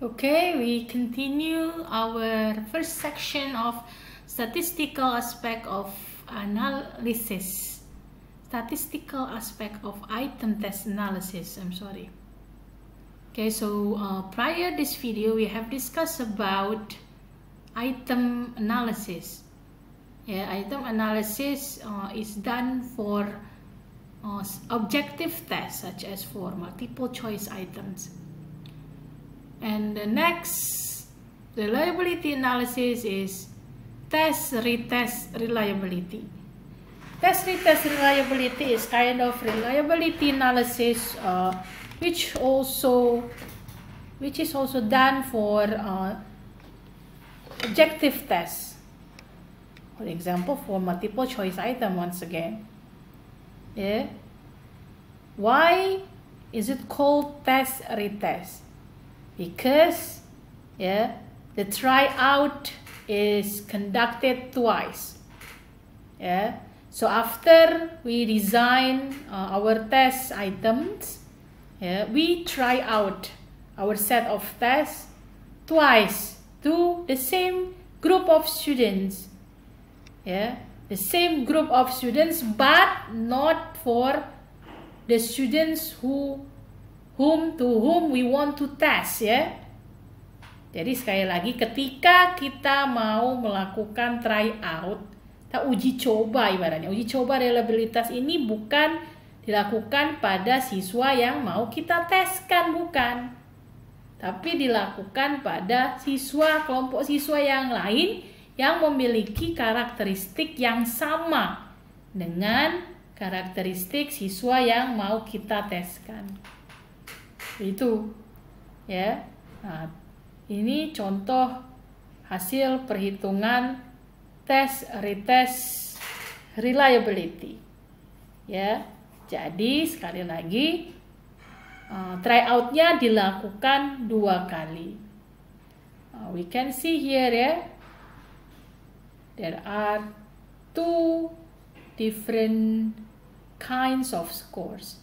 Okay, we continue our first section of statistical aspect of analysis. Statistical aspect of item test analysis, I'm sorry. Okay, so prior this video we have discussed about item analysis. Yeah, item analysis is done for objective tests such as for multiple choice items. And the next reliability analysis is test-retest reliability. Test-retest reliability is kind of reliability analysis which is also done for objective tests. For example, for multiple choice item once again. Yeah. Why is it called test-retest? Because the tryout is conducted twice. So after we design our test items, we try out our set of tests twice to the same group of students. The same group of students, but not for the students whom we want to test, ya. Jadi sekali lagi, ketika kita mau melakukan tryout, kita uji coba ibaratnya. Uji coba reliabilitas ini bukan dilakukan pada siswa yang mau kita teskan, bukan. Tapi dilakukan pada kelompok siswa yang lain yang memiliki karakteristik yang sama dengan karakteristik siswa yang mau kita teskan. Itu ya. Nah, ini contoh hasil perhitungan test-retest reliability. Ya. Jadi sekali lagi tryout-nya dilakukan 2 kali. We can see here ya. There are 2 different kinds of scores.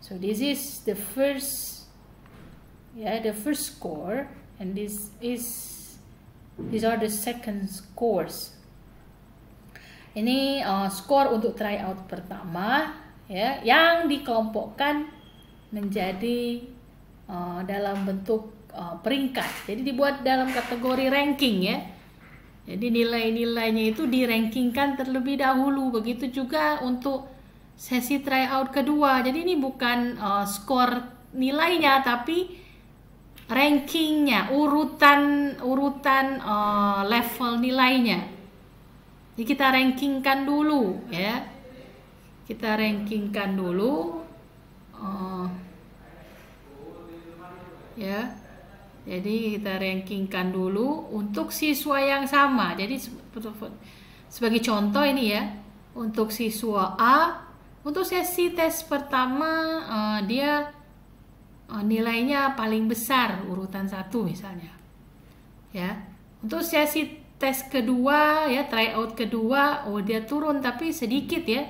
So this is the first score, and these are the second scores. Ini skor untuk tryout pertama, ya, yang dikelompokkan menjadi dalam bentuk peringkat. Jadi dibuat dalam kategori ranking, ya. Jadi nilai-nilainya itu dirankingkan terlebih dahulu. Begitu juga untuk sesi tryout kedua. Jadi ini bukan skor nilainya, tapi rankingnya, urutan level nilainya. Jadi kita rankingkan dulu, ya. Kita rankingkan dulu, ya. Jadi kita rankingkan dulu untuk siswa yang sama. Jadi sebagai contoh ini ya, untuk siswa A, untuk sesi tes pertama dia nilainya paling besar, urutan 1 misalnya. Ya. Untuk sesi tes kedua, ya, tryout kedua, dia turun tapi sedikit ya.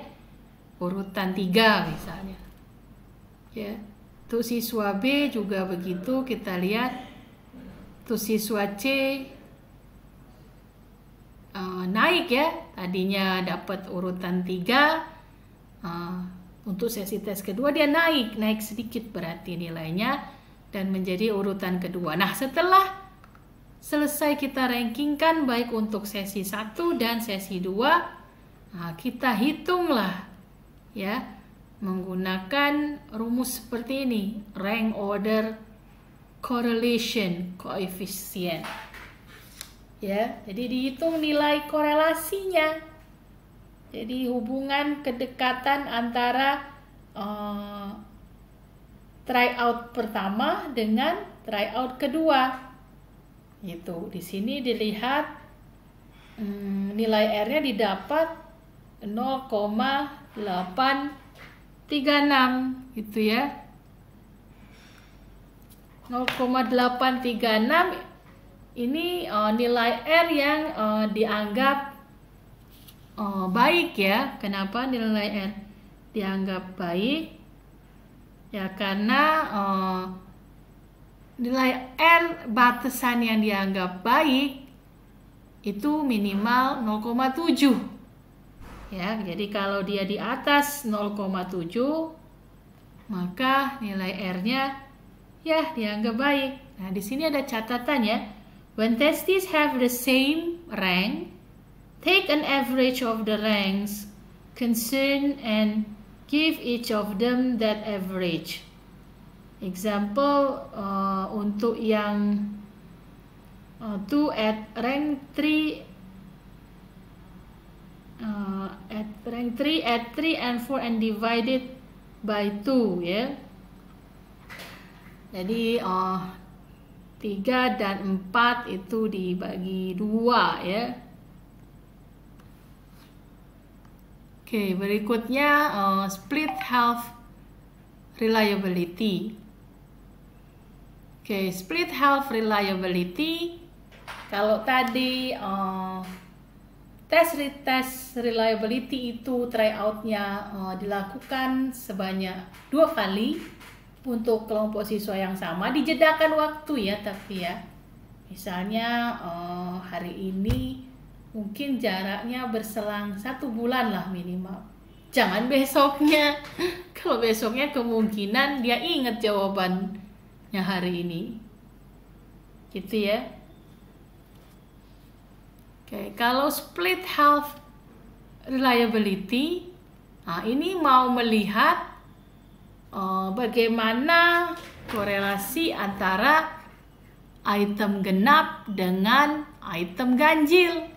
Urutan 3 misalnya. Ya. Untuk siswa B juga begitu, kita lihat. Untuk siswa C naik ya, tadinya dapat urutan 3, untuk sesi tes kedua dia naik sedikit berarti nilainya dan menjadi urutan kedua. Nah, setelah selesai kita rankingkan baik untuk sesi 1 dan sesi 2, kita hitunglah ya menggunakan rumus seperti ini, rank order correlation coefficient. Ya, jadi dihitung nilai korelasinya. Jadi hubungan kedekatan antara tryout pertama dengan tryout kedua. Itu di sini dilihat nilai R-nya didapat 0,836 gitu ya. 0,836 ini nilai R yang dianggap baik ya. Kenapa nilai R dianggap baik? Ya karena nilai R batasan yang dianggap baik itu minimal 0,7. Ya, jadi kalau dia di atas 0,7 maka nilai R-nya ya dianggap baik. Nah, di sini ada catatannya. When testes have the same rank, take an average of the ranks concerned and give each of them that average. Example, untuk yang to at rank 3 add 3 and 4 and divided by 2 ya. Jadi 3 dan 4 itu dibagi 2 ya. Oke, berikutnya split half reliability. Oke, split half reliability. Kalau tadi tes reliability itu tryout-nya dilakukan sebanyak 2 kali untuk kelompok siswa yang sama, dijedakan waktu ya, tapi ya misalnya hari ini mungkin jaraknya berselang 1 bulan lah minimal, jangan besoknya. Kalau besoknya kemungkinan dia ingat jawabannya hari ini gitu ya. Oke, kalau split half reliability, nah ini mau melihat bagaimana korelasi antara item genap dengan item ganjil.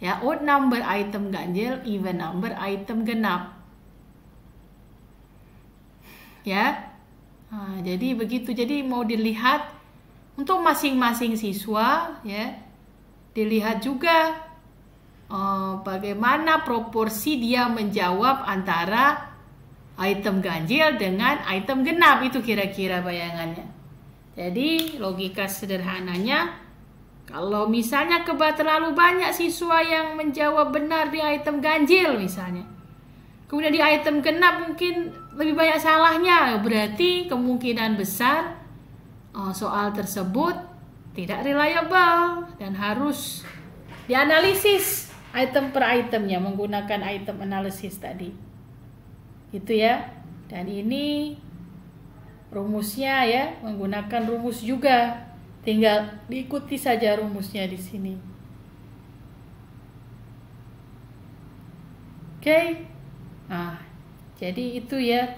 Ya, odd number item ganjil, even number item genap. Ya, nah, jadi begitu. Jadi mau dilihat untuk masing-masing siswa, ya, dilihat juga bagaimana proporsi dia menjawab antara item ganjil dengan item genap, itu kira-kira bayangannya. Jadi logika sederhananya, kalau misalnya terlalu banyak siswa yang menjawab benar di item ganjil misalnya, kemudian di item genap mungkin lebih banyak salahnya, berarti kemungkinan besar soal tersebut tidak reliable dan harus dianalisis item per itemnya menggunakan item analysis tadi. Gitu ya. Dan ini rumusnya ya, menggunakan rumus juga. Tinggal diikuti saja rumusnya di sini. Oke. Nah, jadi itu ya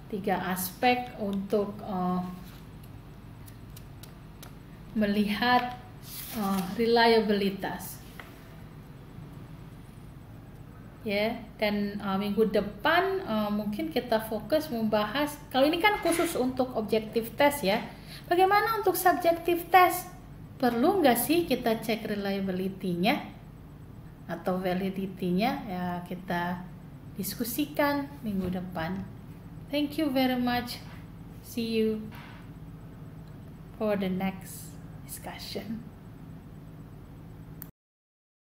tiga aspek untuk melihat reliabilitas. Ya, dan minggu depan mungkin kita fokus membahas, kalau ini kan khusus untuk objektif tes ya, bagaimana untuk subjektif tes, perlu nggak sih kita cek reliability-nya atau validity-nya, ya kita diskusikan minggu depan. Thank you very much, see you for the next discussion.